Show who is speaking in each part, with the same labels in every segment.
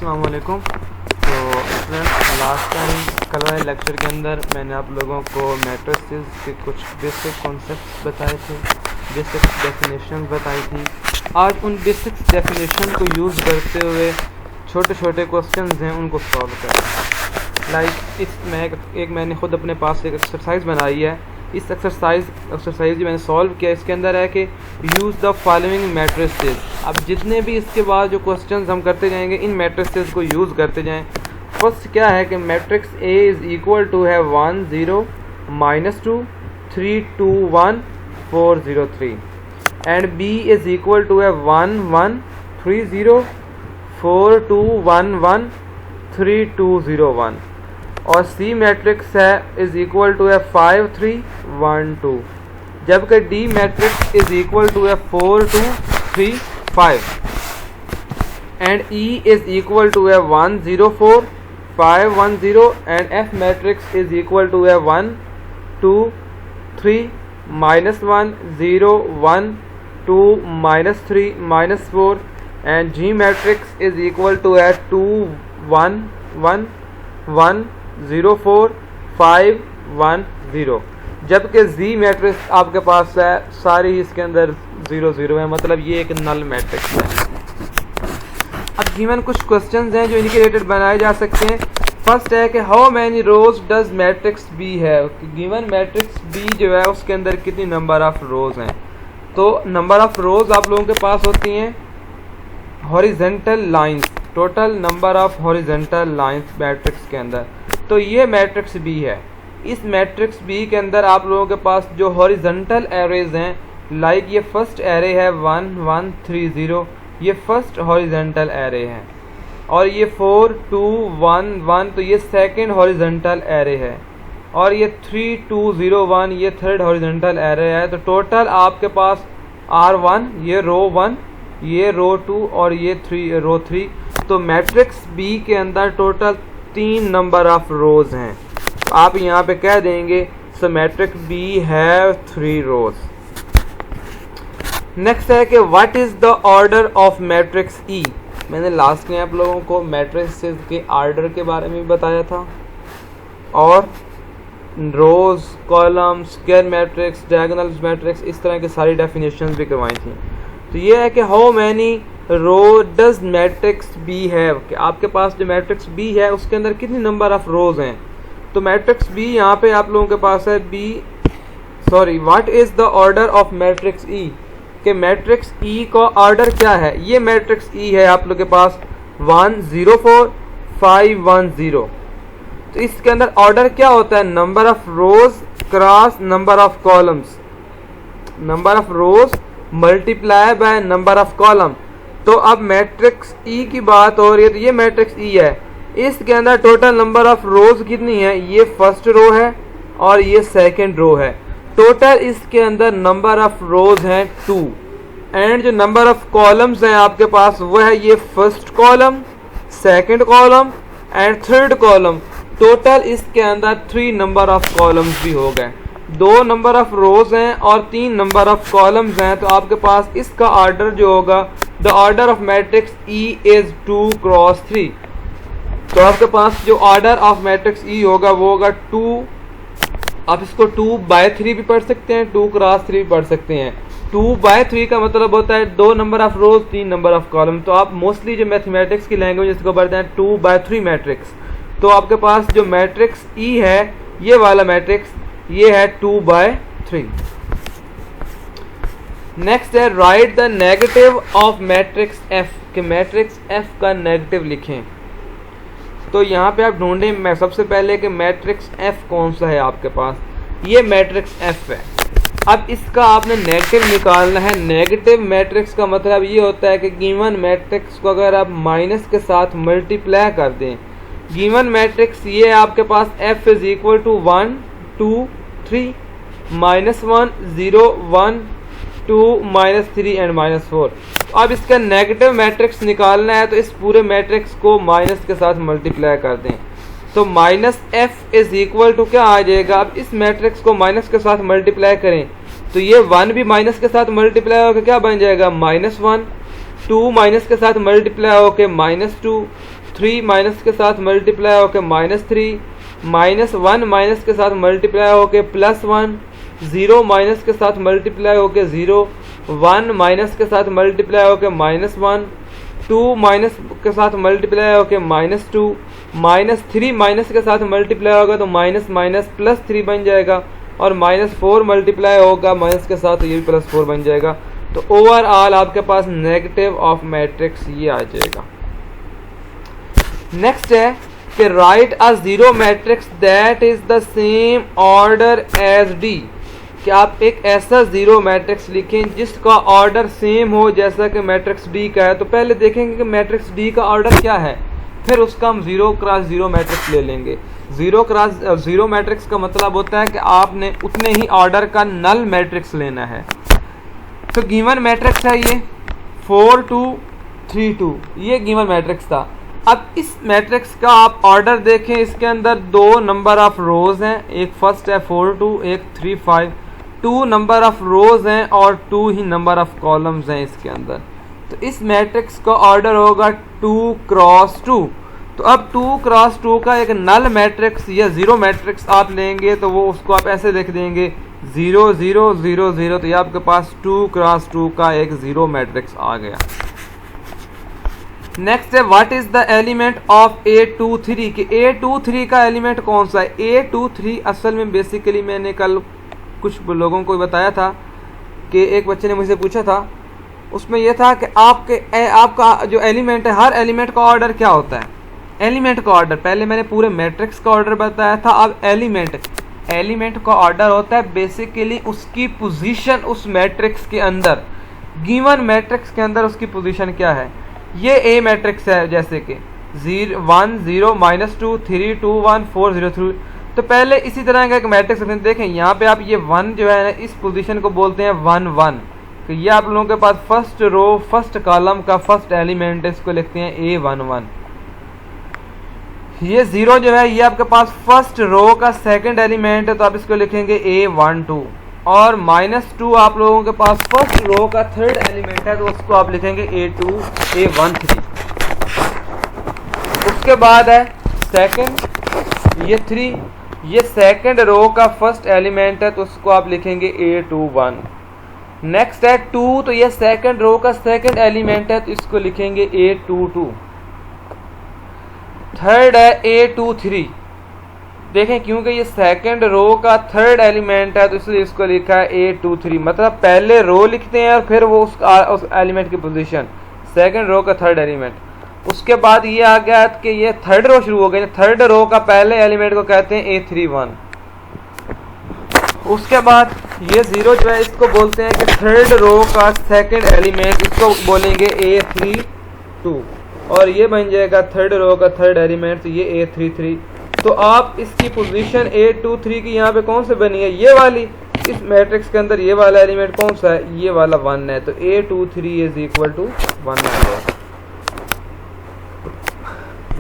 Speaker 1: अस्सलाम वालेकुम। तो फ्रेंड्स, लास्ट टाइम कल वाले लेक्चर के अंदर मैंने आप लोगों को मैट्रिसेस के कुछ बेसिक कॉन्सेप्ट्स बताए थे, बेसिक डेफिनेशन बताई थी। आज उन बेसिक डेफिनेशन को यूज़ करते हुए छोटे छोटे क्वेश्चंस हैं उनको सॉल्व करें। लाइक मैंने ख़ुद अपने पास एक एक्सरसाइज बनाई है। इस एक्सरसाइज जो मैंने सॉल्व किया इसके अंदर है कि यूज़ द फॉलोइंग मैट्रिसेस। अब जितने भी इसके बाद जो क्वेश्चंस हम करते जाएंगे इन मैट्रिसेस को यूज़ करते जाएं। फर्स्ट क्या है कि matrix A is equal to है 1 0 -2 3 2 1 4 0 3 and B is equal to है 1 1 3 0 4 2 1 1 3 2 0 1 और सी मैट्रिक्स है इज़ इक्वल टू है 5 3 1 2, जबकि D matrix is equal to है 4 2 3 5 and E is equal to है 1 0 4 5 1 0 and F matrix is equal to है 1 2 3 -1 0 1 2 -3 -4 and G matrix is equal to है 2 1 1 1 0 4 5 1 0, जबकि जी मैट्रिक्स आपके पास है सारी इसके अंदर 0 0 है, मतलब ये एक नल मैट्रिक्स है। अब गिवन कुछ क्वेश्चंस हैं जो इनके रिलेटेड बनाए जा सकते हैं। फर्स्ट है कि how many rows does matrix B है। गिवन मैट्रिक्स बी जो है उसके अंदर कितनी नंबर ऑफ रोज हैं। तो नंबर ऑफ रोज आप लोगों के पास होती हैं horizontal lines, total number of horizontal lines matrix के अंदर। तो ये मैट्रिक्स बी है। इस मैट्रिक्स बी के अंदर आप लोगों के पास जो हॉरिजेंटल एरेज हैं, लाइक ये फर्स्ट एरे है 1 1 3 0, ये फर्स्ट हॉरिजेंटल एरे है, और ये 4 2 1 1 तो ये सेकंड हॉरिजेंटल एरे है, और ये 3 2 0 1 ये थर्ड हॉरिजेंटल एरे है। तो टोटल आपके पास R1 ये रो 1 ये रो 2 और ये रो 3। तो मैट्रिक्स बी के अंदर टोटल 3 नंबर ऑफ रोज हैं। तो आप यहाँ पे कह देंगे so matrix B have 3 rows. Next है कि what is the order of matrix E. मैंने लास्ट में आप लोगों को मैट्रिक्स के ऑर्डर के बारे में बताया था, और rows column square matrix diagonal matrix इस तरह की सारी डेफिनेशंस भी करवाई थी। तो ये है कि how many row does matrix B है, कि आपके पास जो मैट्रिक्स बी है उसके अंदर कितनी नंबर ऑफ रोज हैं। तो मैट्रिक्स बी यहाँ पे आप लोगों के पास है what is the order of matrix E, कि मैट्रिक्स ई का ऑर्डर क्या है। ये मैट्रिक्स ई है आप लोगों के पास 1 0 4 5 1 0। तो इसके अंदर ऑर्डर क्या होता है, number of rose cross number of columns, number of rose multiply by number of column. तो अब मैट्रिक्स ई की बात हो रही है, तो ये मैट्रिक्स ई है। इसके अंदर टोटल नंबर ऑफ रोज कितनी है, ये फर्स्ट रो है और ये सेकंड रो है। टोटल इसके अंदर नंबर ऑफ रोज हैं 2 एंड जो नंबर ऑफ कॉलम्स हैं आपके पास वो है ये first column, second column and third column. Total इसके अंदर 3 नंबर ऑफ कॉलम्स भी हो गए। 2 नंबर ऑफ रोज हैं और 3 नंबर ऑफ कॉलम्स हैं। तो आपके पास इसका ऑर्डर जो होगा, the order of matrix E is 2 cross 3। तो आपके पास जो ऑर्डर ऑफ मैट्रिक्स ई होगा वो होगा 2, आप इसको 2 बाय 3 भी पढ़ सकते हैं, 2 क्रॉस 3 भी पढ़ सकते हैं। 2 बाय 3 का मतलब होता है 2 number of rose 3 number of column. तो आप मोस्टली जो मैथमेटिक्स की लैंग्वेज इसको पढ़ते हैं 2 बाय 3 मैट्रिक्स। तो आपके पास जो मैट्रिक्स ई है ये वाला मैट्रिक्स ये है 2 बाय 3। नेक्स्ट है right the negative of matrix F, कि मैट्रिक्स एफ का नेगेटिव लिखें। तो यहाँ पे आप ढूंढें मैं सबसे पहले कि मैट्रिक्स एफ कौन सा है आपके पास। ये मैट्रिक्स एफ है। अब इसका आपने नेगेटिव निकालना है। नेगेटिव मैट्रिक्स का मतलब ये होता है कि गिवन मैट्रिक्स को अगर आप माइनस के साथ मल्टीप्लाई कर दें, गिवन मैट्रिक्स ये आपके पास F is equal to 1 2 3 -1 0 1 2 -3 and -4। अब इसका नेगेटिव मैट्रिक्स निकालना है तो इस पूरे मैट्रिक्स को माइनस के साथ मल्टीप्लाई कर दें। तो minus F is equal to क्या आ जाएगा, अब इस मैट्रिक्स को माइनस के साथ मल्टीप्लाई करें तो ये 1 भी माइनस के साथ मल्टीप्लाई होकर क्या बन जाएगा -1, 2 माइनस के साथ मल्टीप्लाई होकर -2, 3 माइनस के साथ मल्टीप्लाई होके -3, -1 माइनस के साथ मल्टीप्लाई होके +1, 0 माइनस के साथ मल्टीप्लाई होके 0, 1 माइनस के साथ मल्टीप्लाई होके -1, 2 माइनस के साथ मल्टीप्लाई होके -2, -3 माइनस के साथ मल्टीप्लाई होगा तो माइनस माइनस +3 बन जाएगा, और -4 मल्टीप्लाई होगा माइनस के साथ तो ये भी +4 बन जाएगा। तो ओवरऑल आपके पास नेगेटिव ऑफ मैट्रिक्स ये आ जाएगा। नेक्स्ट है कि write a zero matrix that is the same order as D, कि आप एक ऐसा जीरो मैट्रिक्स लिखें जिसका ऑर्डर सेम हो जैसा कि मैट्रिक्स डी का है। तो पहले देखेंगे कि मैट्रिक्स डी का ऑर्डर क्या है, फिर उसका हम 0 क्रॉस 0 मैट्रिक्स ले लेंगे। 0 क्रॉस 0 मैट्रिक्स का मतलब होता है कि आपने उतने ही ऑर्डर का नल मैट्रिक्स लेना है। तो गिवन मैट्रिक्स है ये 4 2 3 2, ये गिवन मैट्रिक्स था। अब इस मैट्रिक्स का आप ऑर्डर देखें, इसके अंदर 2 नंबर ऑफ रोज हैं, एक फर्स्ट है 4 2, एक 3 5, 2 नंबर ऑफ रोज हैं और 2 ही नंबर ऑफ कॉलम्स हैं इसके अंदर। तो इस मैट्रिक्स का ऑर्डर होगा 2 क्रॉस 2। तो अब 2 क्रॉस 2 का एक नल मैट्रिक्स या जीरो मैट्रिक्स आप लेंगे तो वो उसको आप ऐसे लिख देंगे 0 0 0 0। तो ये आपके पास 2 क्रॉस 2 का एक जीरो मैट्रिक्स आ गया। नेक्स्ट है what is the element of A23, कि A23 का एलिमेंट कौन सा है। A23 असल में बेसिकली मैंने कल कुछ लोगों को बताया था कि एक बच्चे ने मुझसे पूछा था, उसमें यह था कि आपका जो एलिमेंट है, हर एलिमेंट का ऑर्डर क्या होता है। एलिमेंट का ऑर्डर पहले मैंने पूरे मैट्रिक्स का ऑर्डर बताया था, अब एलिमेंट का ऑर्डर होता है बेसिकली उसकी पोजीशन उस मैट्रिक्स के अंदर, गिवन मैट्रिक्स के अंदर उसकी पोजीशन क्या है। ये ए मैट्रिक्स है जैसे कि 0 1 0 -2 3 2 1 4 0 3। तो पहले इसी तरह का एक मैट्रिक्स देखें, यहाँ पे आप ये 1 जो है ना इस पोजीशन को बोलते हैं 1 1। तो ये आप लोगों के पास फर्स्ट रो फर्स्ट कॉलम का फर्स्ट एलिमेंट है, इसको लिखते हैं A11। ये 0 जो है ये आपके पास फर्स्ट रो का सेकंड एलिमेंट है, तो आप इसको लिखेंगे A12। और -2 आप लोगों के पास फर्स्ट रो का थर्ड एलिमेंट है, तो उसको आप लिखेंगे A13। उसके बाद है सेकंड, ये 3, ये सेकंड रो का फर्स्ट एलिमेंट है, तो उसको आप लिखेंगे A21। नेक्स्ट है 2, तो ये सेकंड रो का सेकंड एलिमेंट है, तो इसको लिखेंगे A22। थर्ड है A23, देखें क्योंकि ये सेकंड रो का थर्ड एलिमेंट है तो इसलिए इसको लिखा है A23। मतलब पहले रो लिखते हैं और फिर वो उस एलिमेंट की पोजीशन, सेकंड रो का थर्ड एलिमेंट। उसके बाद ये आ गया कि ये थर्ड रो शुरू हो गई, थर्ड रो का पहले एलिमेंट को कहते हैं A31। उसके बाद ये 0 जो है इसको बोलते हैं कि थर्ड रो का सेकंड एलिमेंट, इसको बोलेंगे A32। और ये बन जाएगा थर्ड रो का थर्ड एलिमेंट, तो ये A33। तो आप इसकी पोजीशन A23 की यहाँ पे कौन से बनी है, ये वाली। इस मैट्रिक्स के अंदर ये वाला एलिमेंट कौन सा है, ये वाला 1 है, तो A23 इज इक्वल टू 1 आ गया।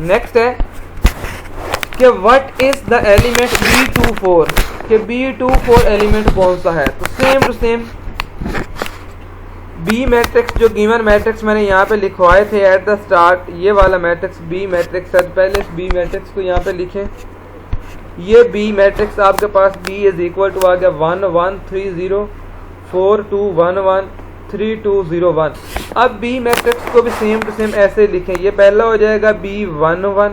Speaker 1: नेक्स्ट है कि what is the element B24, कि B24 एलिमेंट कौन सा है। तो same to same B matrix जो गिवन मैट्रिक्स मैंने यहाँ पे लिखवाए थे एट द स्टार्ट, ये वाला मैट्रिक्स बी मैट्रिक्स है। पहले इस बी मैट्रिक्स को यहाँ पे लिखें। ये बी मैट्रिक्स आपके पास बी इज इक्वल टू आ गया 1 1 3 0 4 2 1 1 3 2 0 1। अब बी मैट्रिक्स को भी सेम टू सेम ऐसे लिखें। ये पहला हो जाएगा B11,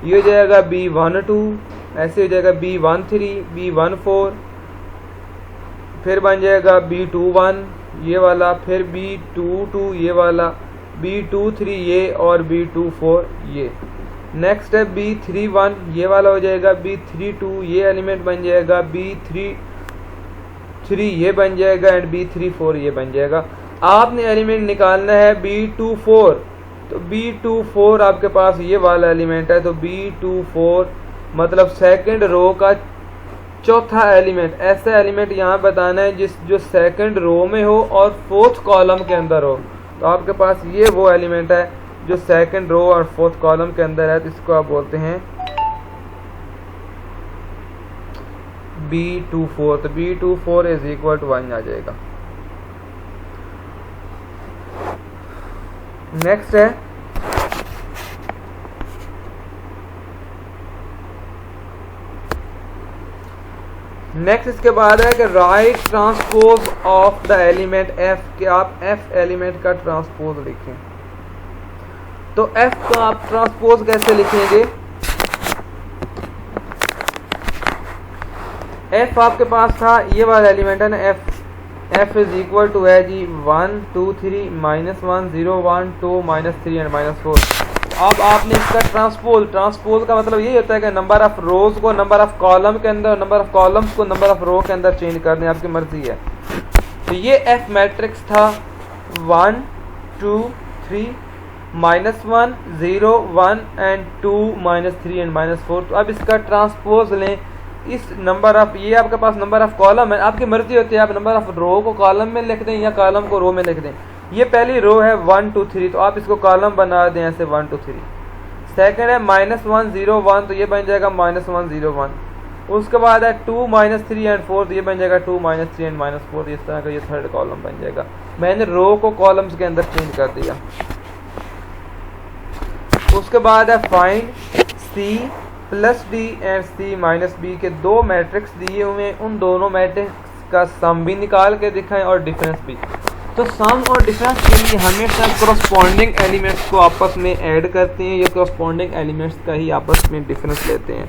Speaker 1: ये हो जाएगा B12, ऐसे हो जाएगा B13 B14, फिर बन जाएगा B21 ये वाला, फिर B22 ये वाला, B23 ये और B24 ये। नेक्स्ट है B31 ये वाला हो जाएगा, B32 ये एलिमेंट बन जाएगा, B33 ये बन जाएगा एंड B34 ये बन जाएगा। आपने एलिमेंट निकालना है B24, तो B24 आपके पास ये वाला एलिमेंट है, तो B24 मतलब सेकंड रो का चौथा एलिमेंट। ऐसा एलिमेंट यहाँ बताना है जो सेकंड रो में हो और फोर्थ कॉलम के अंदर हो। तो आपके पास ये वो एलिमेंट है जो सेकंड रो और फोर्थ कॉलम के अंदर है, तो इसको आप बोलते हैं B24। तो B24 इज इक्वल टू 1 आ जाएगा। नेक्स्ट है नेक्स्ट इसके बाद है कि right transpose of the element F, कि आप एफ एलिमेंट का ट्रांसपोज लिखें। तो एफ का आप ट्रांसपोज कैसे लिखेंगे? एफ आपके पास था ये वाला एलिमेंट है ना, एफ इज इक्वल टू है जी 1 2 3 -1 0 1 2 -3 एंड -4। अब आपने इसका ट्रांसपोज का मतलब यही होता है कि नंबर ऑफ रोज को नंबर ऑफ कॉलम के अंदर, नंबर ऑफ कॉलम्स को नंबर ऑफ रो के अंदर चेंज करने, आपकी मर्जी है। तो ये एफ मैट्रिक्स था 1 2 3 -1 0 1 एंड 2 -3 एंड -4। तो अब इसका ट्रांसपोज लें इस नंबर ऑफ, ये आपके पास नंबर ऑफ कॉलम है, आपकी मर्जी होती है आप नंबर ऑफ रो को कॉलम में लिख दें या कॉलम को रो में लिख दें। ये पहली रो है 1 2 3, तो आप इसको कॉलम बना दें ऐसे 1 2 3। सेकंड है -1 0 1, तो ये बन जाएगा -1 0 1। उसके बाद है 2 -3 एंड 4, तो ये बन जाएगा 2 -3 एंड -4। इस तरह का ये थर्ड कॉलम बन जाएगा। मैंने रो को कॉलम्स के अंदर चेंज कर दिया। उसके बाद है find C plus D and C minus B के दो मैट्रिक्स दिए हुए हैं, उन दोनों मैट्रिक्स का सम भी निकाल के दिखाएं और डिफरेंस भी। तो सम और डिफरेंस के लिए हमेशा करस्पॉन्डिंग एलिमेंट्स को आपस में ऐड करते हैं, या करस्पॉन्डिंग एलिमेंट्स का ही आपस में डिफरेंस लेते हैं।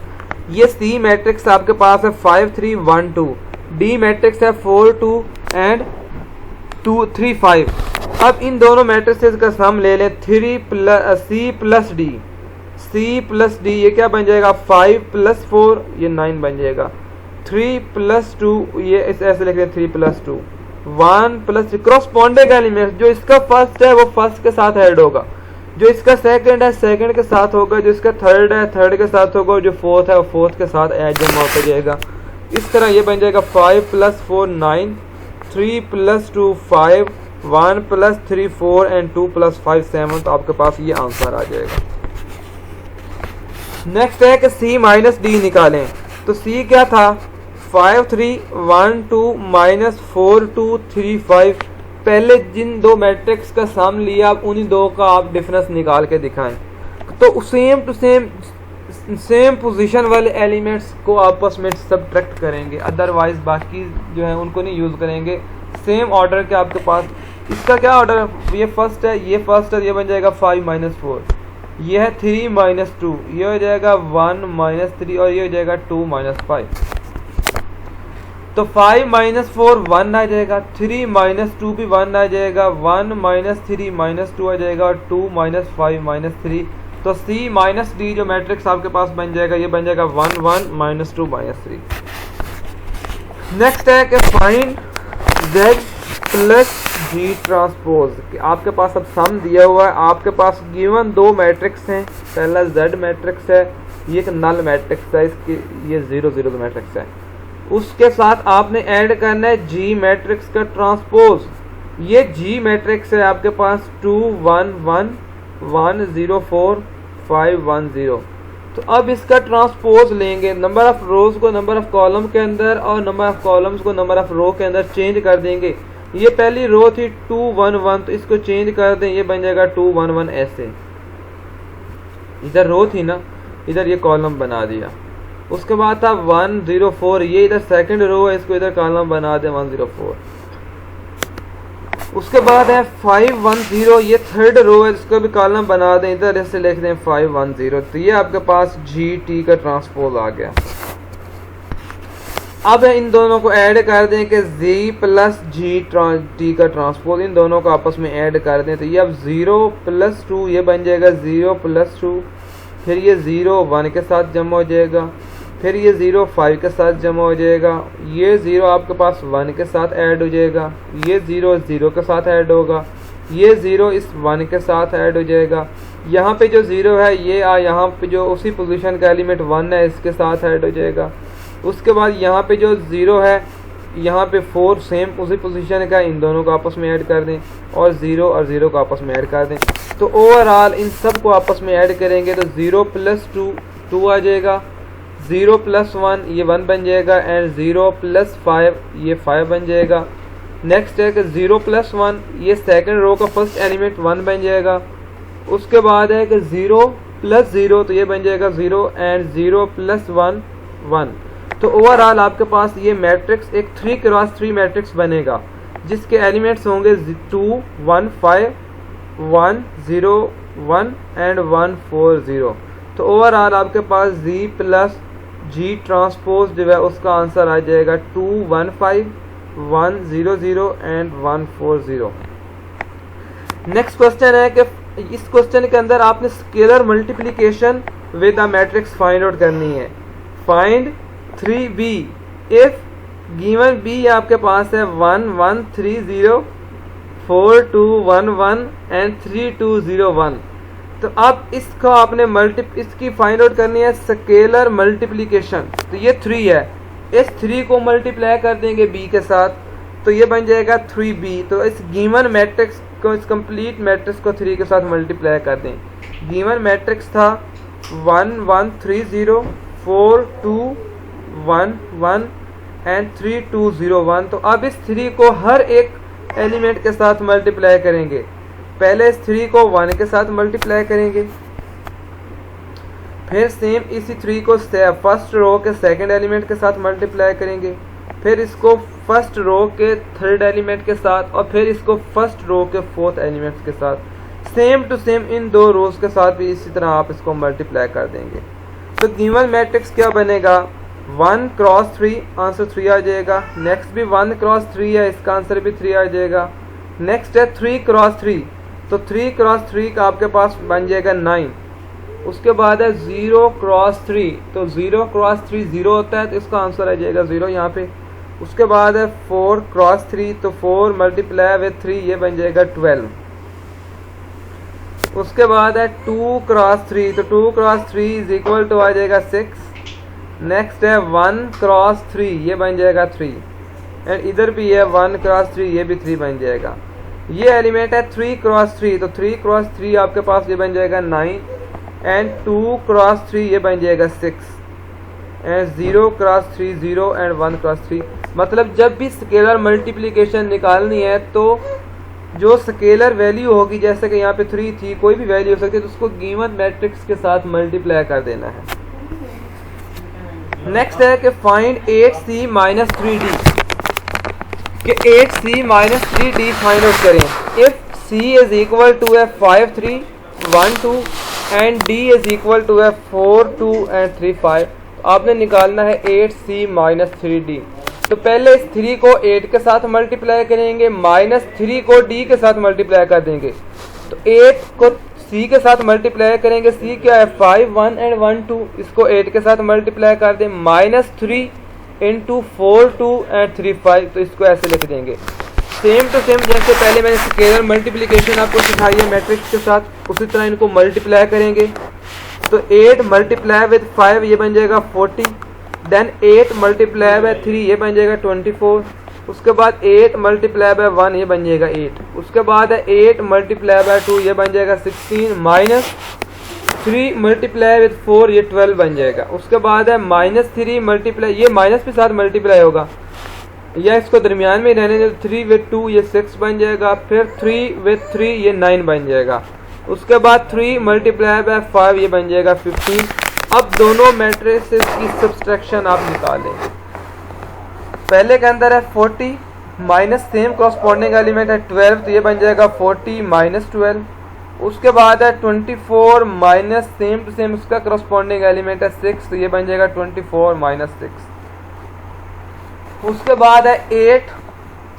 Speaker 1: ये सी मैट्रिक्स आपके पास है 5 3 1 2, डी मैट्रिक्स है 4 2 एंड 2 3 5। अब इन दोनों मैट्रिक्स का सम ले लें, सी प्लस डी, ये क्या बन जाएगा 5 + 4, ये 9 बन जाएगा। 3 + 2, ये ऐसे लिख रहे हैं 3 + 2 1 + करस्पॉन्डिंग एलिमेंट, जो इसका फर्स्ट है वो फर्स्ट के साथ ऐड होगा, जो इसका सेकंड है सेकंड के साथ होगा, जो इसका थर्ड है थर्ड के साथ होगा, जो फोर्थ है वो फोर्थ के साथ ऐड जमा होता जाएगा। इस तरह ये बन जाएगा 5 + 4 9, 3 + 2 5, 1 + 3 4 एंड 2 + 5 7। तो आपके पास ये आंसर आ जाएगा। नेक्स्ट है कि सी माइनस डी निकालें। तो सी क्या था 5 3 1 2 -4 2 3 5। पहले जिन दो मैट्रिक्स का सम लिया आप उन्हीं दो का आप डिफरेंस निकाल के दिखाएं। तो सेम टू सेम पोजीशन वाले एलिमेंट्स को आपस में सब्ट्रैक्ट करेंगे, अदरवाइज बाकी जो है उनको नहीं यूज़ करेंगे। सेम ऑर्डर के आपके पास, इसका क्या ऑर्डर है, ये फर्स्ट है, ये फर्स्ट है, ये बन जाएगा 5 - 4, ये है 3 - 2, ये हो जाएगा 1 - 3 और ये हो जाएगा 2 - 5। तो 5 - 4 1 आ जाएगा, 3 - 2 भी 1 आ जाएगा, 1 - 3 -2 आ जाएगा और 2 - 5 - 3। तो सी माइनस डी जो मैट्रिक्स आपके पास बन जाएगा, ये बन जाएगा 1 1 -2 -3। नेक्स्ट है कि फाइंड z प्लस जी ट्रांसपोज। आपके पास अब सम दिया हुआ है, आपके पास गिवन दो मैट्रिक्स हैं, पहला z मैट्रिक्स है, ये एक नल मैट्रिक्स है, इसकी ये 0 0 मैट्रिक्स है। उसके साथ आपने ऐड करना है जी मैट्रिक्स का ट्रांसपोज। ये जी मैट्रिक्स है आपके पास 2 1 1 1 0 4 5 1 0। तो अब इसका ट्रांसपोज लेंगे, नंबर ऑफ रोज को नंबर ऑफ कॉलम के अंदर और नंबर ऑफ कॉलम्स को नंबर ऑफ रो के अंदर चेंज कर देंगे। ये पहली रो थी 2 1 1, तो इसको चेंज कर दें, ये बन जाएगा 2 1 1 ऐसे। इधर रो थी ना, इधर ये कॉलम बना दिया। उसके बाद था 1 0 4, ये इधर सेकंड रो है, इसको इधर कॉलम बना दें 1 0 4। उसके बाद है 5 1 0, ये थर्ड रो है, इसको भी कॉलम बना दें, इधर ऐसे लिख दें 5 1 0। तो ये आपके पास जी टी का ट्रांसपोज आ गया। अब इन दोनों को ऐड कर दें कि z प्लस जी टी का ट्रांसपोज, इन दोनों को आपस में ऐड कर दें। तो ये अब 0 + 2, ये बन जाएगा 0 + 2, फिर ये 0 1 के साथ जमा हो जाएगा, फिर ये 0 5 के साथ जमा हो जाएगा, ये 0 आपके पास 1 के साथ ऐड हो जाएगा, ये 0 0 के साथ ऐड होगा, ये 0 इस 1 के साथ ऐड हो जाएगा। यहाँ पे जो 0 है ये यहाँ पे जो उसी पोजीशन का एलिमेंट 1 है, इसके साथ ऐड हो जाएगा। उसके बाद यहाँ पे जो 0 है, यहाँ पे 4 सेम उसी पोजीशन का, इन दोनों को आपस में ऐड कर दें और 0 और 0 को आपस में ऐड कर दें। तो ओवरऑल इन सब को आपस में ऐड करेंगे तो 0 + 2 2 आ जाएगा, 0 + 1 ये 1 बन जाएगा एंड 0 + 5 ये 5 बन जाएगा। नेक्स्ट है कि 0 + 1, ये सेकंड रो का फर्स्ट एलिमेंट 1 बन जाएगा। उसके बाद है कि 0 + 0, तो ये बन जाएगा 0 एंड 0 + 1 1। तो ओवरऑल आपके पास ये मैट्रिक्स एक 3x3 मैट्रिक्स बनेगा जिसके एलिमेंट्स होंगे 2 1 5 1 0 1 एंड 1 4 0। तो ओवरऑल आपके पास G प्लस G ट्रांसपोज जो है उसका आंसर आ जाएगा 2 1 5 1 0 0 एंड 1 4 0। नेक्स्ट क्वेश्चन है कि इस क्वेश्चन के अंदर आपने scalar multiplication with a matrix find out करनी है। Find 3b if given b आपके पास है 1 1 3 0 4 2 1 1 एंड 3 2 0 1। तो अब इसको आपने इसकी फाइंड आउट करनी है स्केलर मल्टीप्लिकेशन। तो ये 3 है, इस 3 को मल्टीप्लाई कर देंगे b के साथ तो ये बन जाएगा 3b। तो इस गिवन मैट्रिक्स को, इस कंप्लीट मैट्रिक्स को 3 के साथ मल्टीप्लाई कर दें। गिवन मैट्रिक्स था 1 1 3 0 4 2 1 1 एंड 3 2 0 1। तो अब इस 3 को हर एक एलिमेंट के साथ मल्टीप्लाई करेंगे। पहले इस 3 को 1 के साथ मल्टीप्लाई करेंगे, फिर सेम इसी 3 को फर्स्ट रो के सेकंड एलिमेंट के साथ मल्टीप्लाई करेंगे, फिर इसको फर्स्ट रो के थर्ड एलिमेंट के साथ और फिर इसको फर्स्ट रो के फोर्थ एलिमेंट के साथ। सेम टू सेम इन दो रोज के साथ भी इसी तरह आप इसको मल्टीप्लाई कर देंगे। तो गिवन मैट्रिक्स क्या बनेगा 1 क्रॉस 3, आंसर 3 आ जाएगा। नेक्स्ट भी 1 क्रॉस 3 है, इसका आंसर भी 3 आ जाएगा। नेक्स्ट है 3 क्रॉस 3, तो 3 क्रॉस 3 का आपके पास बन जाएगा 9। उसके बाद है 0 क्रॉस 3, तो 0 क्रॉस 3 0 होता है तो इसका आंसर आ जाएगा 0 यहाँ पे। उसके बाद है 4 क्रॉस 3, तो 4 मल्टीप्लाई विद 3 ये बन जाएगा 12। उसके बाद है 2 क्रॉस 3, तो 2 क्रॉस 3 इज इक्वल टू आ जाएगा 6। नेक्स्ट है 1 क्रॉस 3, ये बन जाएगा 3 एंड इधर भी है 1 क्रॉस 3, ये भी 3 बन जाएगा। ये एलिमेंट है 3 क्रॉस 3, तो 3 क्रॉस 3 आपके पास ये बन जाएगा 9 एंड 2 क्रॉस 3 ये बन जाएगा 6 एंड 0 क्रॉस 3 0 एंड 1 क्रॉस 3। मतलब जब भी स्केलर मल्टीप्लिकेशन निकालनी है तो जो स्केलर वैल्यू होगी, जैसे कि यहाँ पे 3 थी, कोई भी वैल्यू हो सकती है, तो उसको गिवन मैट्रिक्स के साथ मल्टीप्लाई कर देना है। नेक्स्ट है कि फाइंड 8c माइनस 3d, कि 8c minus 3d find out करें। If c is equal to है 5 3 1 2 and d is equal to है 4 2 एंड 3 5, तो आपने निकालना है 8c माइनस 3d। तो पहले इस 3 को 8 के साथ मल्टीप्लाई करेंगे, माइनस 3 को d के साथ मल्टीप्लाई कर देंगे। तो 8 को c के साथ मल्टीप्लाई करेंगे, c क्या है 5 1 एंड 1 2, इसको 8 के साथ मल्टीप्लाई कर दें, माइनस 3 इंटू 4 2 एंड 3 5, तो इसको ऐसे लिख देंगे। सेम टू सेम जैसे पहले मैंने स्केलर मल्टीप्लिकेशन आपको सिखाई है मैट्रिक्स के साथ, उसी तरह इनको मल्टीप्लाई करेंगे। तो 8 मल्टीप्लाई विद 5 ये बन जाएगा 40, देन 8 मल्टीप्लाई बाय 3 ये बन जाएगा 24। उसके बाद 8 मल्टीप्लाई बाय 1 ये बन जाएगा 8। उसके बाद है 8 मल्टीप्लाई बाय 2 ये बन जाएगा 16, माइनस 3 मल्टीप्लाई विद 4 ये 12 बन जाएगा। उसके बाद है माइनस 3 मल्टीप्लाई, ये माइनस के साथ मल्टीप्लाई होगा या इसको दरमियान में रहने दे, 3 विद 2 ये 6 बन जाएगा, फिर 3 विद 3 ये 9 बन जाएगा। उसके बाद 3 मल्टीप्लाई बाय 5 ये बन जाएगा 15। अब दोनों मैट्रिसेस की सब्सट्रैक्शन आप निकालें। पहले के अंदर है 40 माइनस सेम कॉरस्पॉन्डिंग एलिमेंट है 12, तो ये बन जाएगा 40 माइनस 12। उसके बाद है 24 माइनस सेम टू सेम उसका कॉरस्पॉन्डिंग एलिमेंट है 6, तो ये बन जाएगा 24 माइनस 6। उसके बाद है 8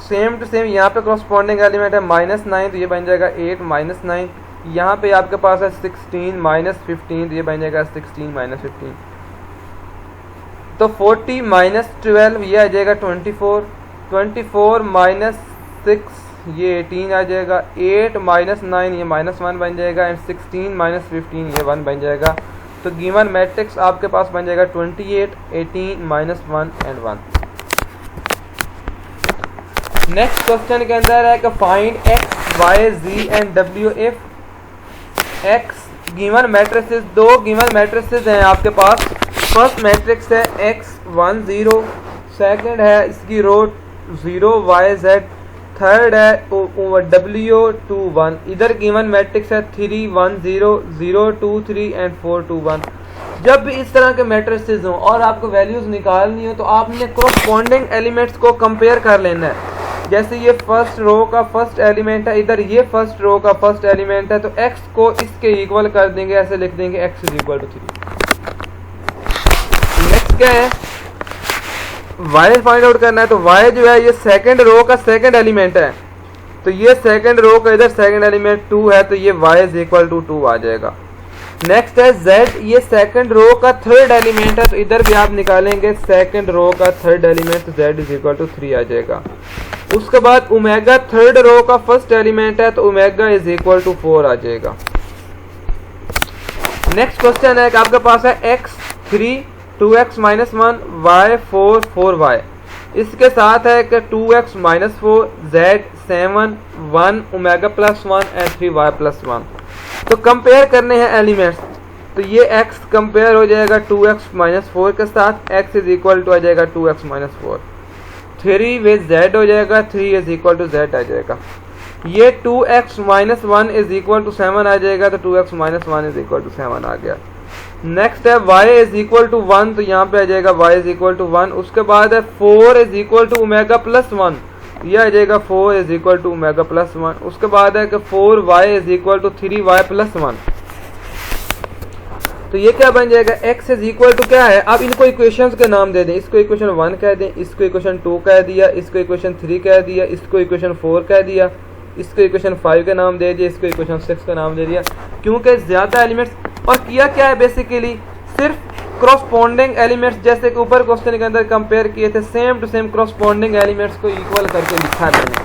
Speaker 1: सेम टू सेम, यहाँ पे कॉरस्पॉन्डिंग एलिमेंट है माइनस 9, तो ये बन जाएगा 8 माइनस 9। यहाँ पे आपके पास है 16 माइनस 15, तो ये बन जाएगा 16 माइनस 15। तो 40 माइनस 12 ये आ जाएगा 24, 24 माइनस 6 ये 18 आ जाएगा, 8 माइनस 9 ये माइनस 1 बन जाएगा एंड 16 माइनस 15 ये 1 बन जाएगा। तो गिवन मैट्रिक्स आपके पास बन जाएगा 28 18 माइनस 1 एंड 1। नेक्स्ट क्वेश्चन के अंदर है कि find x y z and w if x given matrices, दो गिवन मैट्रिसेस हैं आपके पास। फर्स्ट मैट्रिक्स है x 1 0, सेकंड है इसकी रो 0 y z, थर्ड है w 2 1। इधर गिवन मैट्रिक्स है 3 1 0 0 2 3 एंड 4 2 1। जब भी इस तरह के मैट्रिसेस हों और आपको वैल्यूज़ निकालनी हो तो आपने कॉरस्पॉन्डिंग एलिमेंट्स को कंपेयर कर लेना है। जैसे ये फर्स्ट रो का फर्स्ट एलिमेंट है, इधर ये फर्स्ट रो का फर्स्ट एलिमेंट है, तो x को इसके इक्वल कर देंगे, ऐसे लिख देंगे x is equal to 3। Next क्या है, y फाइंड आउट करना है। तो y जो है ये सेकंड रो का सेकंड एलिमेंट है, तो ये सेकंड रो का इधर सेकंड एलिमेंट 2 है, तो ये y इज इक्वल टू 2 आ जाएगा। नेक्स्ट है z, ये सेकंड रो का थर्ड एलिमेंट है, तो इधर भी आप निकालेंगे सेकंड रो का थर्ड एलिमेंट, तो z इज इक्वल टू 3 आ जाएगा। उसके बाद ओमेगा थर्ड रो का फर्स्ट एलिमेंट है, तो ओमेगा इज इक्वल टू 4 आ जाएगा। नेक्स्ट क्वेश्चन है कि आपके पास है x 3 2x minus 1 y 4 4y, इसके साथ है कि 2x minus 4 z 7 1 omega plus 1 and 3y plus 1। तो कंपेयर करने हैं एलिमेंट्स, तो ये x कंपेयर हो जाएगा 2x माइनस 4 के साथ, x इज इक्वल टू आ जाएगा 2x माइनस 4। 3 विद z हो जाएगा, 3 इज इक्वल टू z आ जाएगा। ये 2x minus 1 is equal to 7 आ जाएगा, तो 2x minus 1 is equal to 7 आ गया। नेक्स्ट है y इज इक्वल टू 1, तो यहाँ पे आ जाएगा y इज इक्वल टू 1। उसके बाद है 4 is equal to omega plus 1, ये आ जाएगा 4 is equal to omega plus 1। उसके बाद है कि 4y is equal to 3y plus 1, तो ये क्या बन जाएगा, x इज इक्वल टू क्या है, अब इनको इक्वेशंस के नाम दे दें। इसको इक्वेशन 1 कह दें, इसको इक्वेशन 2 कह दिया, इसको इक्वेशन 3 कह दिया, इसको इक्वेशन 4 कह दिया, इसको इक्वेशन 5 का नाम दे दिया, इसको इक्वेशन 6 का नाम दे दिया, क्योंकि ज़्यादा एलिमेंट्स। और किया क्या है, बेसिकली सिर्फ क्रॉसपॉन्डिंग एलिमेंट्स, जैसे कि ऊपर क्वेश्चन के अंदर कंपेयर किए थे, same to same corresponding elements को इक्वल करके लिखा मैंने।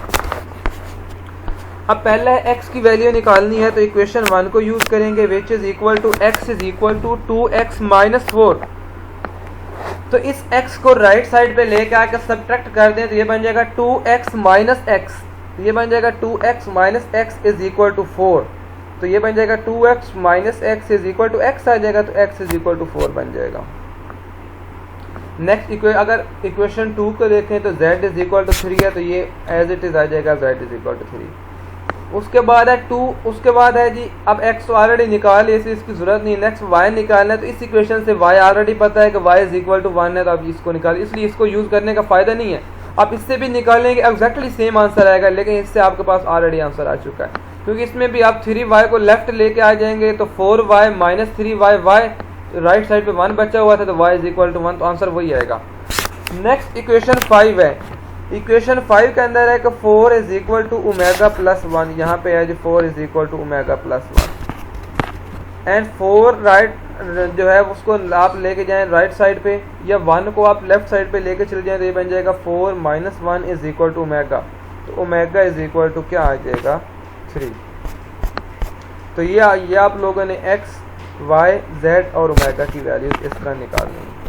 Speaker 1: अब पहले x की वैल्यू निकालनी है, तो इक्वेशन 1 को यूज करेंगे, which is equal to x is equal to 2x minus 4। तो इस x को राइट साइड पे लेके आकर सब्ट्रैक्ट कर दें, तो ये बन जाएगा 2x माइनस x, ये बन जाएगा 2x minus x is equal to 4। तो ये बन जाएगा 2x minus x is equal to x आ जाएगा, तो x इज इक्वल टू 4 बन जाएगा। नेक्स्ट अगर इक्वेशन 2 को देखें तो z इज इक्वल टू 3 है, तो ये एज इट इज आ जाएगा z इज इक्वल टू 3। उसके बाद है 2, उसके बाद है जी, अब x तो ऑलरेडी निकाल लिया, इसलिए इसकी जरूरत नहीं। नेक्स्ट y निकालना है, तो इस इक्वेशन से y ऑलरेडी पता है कि y इज इक्वल टू 1 है, तो अब इसको निकालिए, इसलिए इसको यूज करने का फायदा नहीं है। आप इससे भी निकालेंगे एग्जैक्टली सेम आंसर आएगा, लेकिन इससे आपके पास ऑलरेडी आंसर आ चुका है, क्योंकि इसमें भी आप 3y को लेफ्ट लेके आ जाएंगे, तो 4y minus 3y, y right side पे 1 बचा हुआ था, तो y इज इक्वल टू 1, तो आंसर वही आएगा। नेक्स्ट इक्वेशन 5 है, इक्वेशन 5 के अंदर है कि 4 is equal to omega plus 1, यहाँ पे है जो 4 is equal to omega plus 1 and 4 right जो है उसको आप लेके जाएं राइट साइड पे, या 1 को आप लेफ्ट साइड पे लेके चले जाएं, तो ये बन जाएगा 4 minus 1 is equal to omega, तो ओमेगा इज इक्वल टू क्या आ जाएगा 3। तो ये आप लोगों ने x, y, z और ओमेगा की वैल्यूज इस तरह निकालनी है।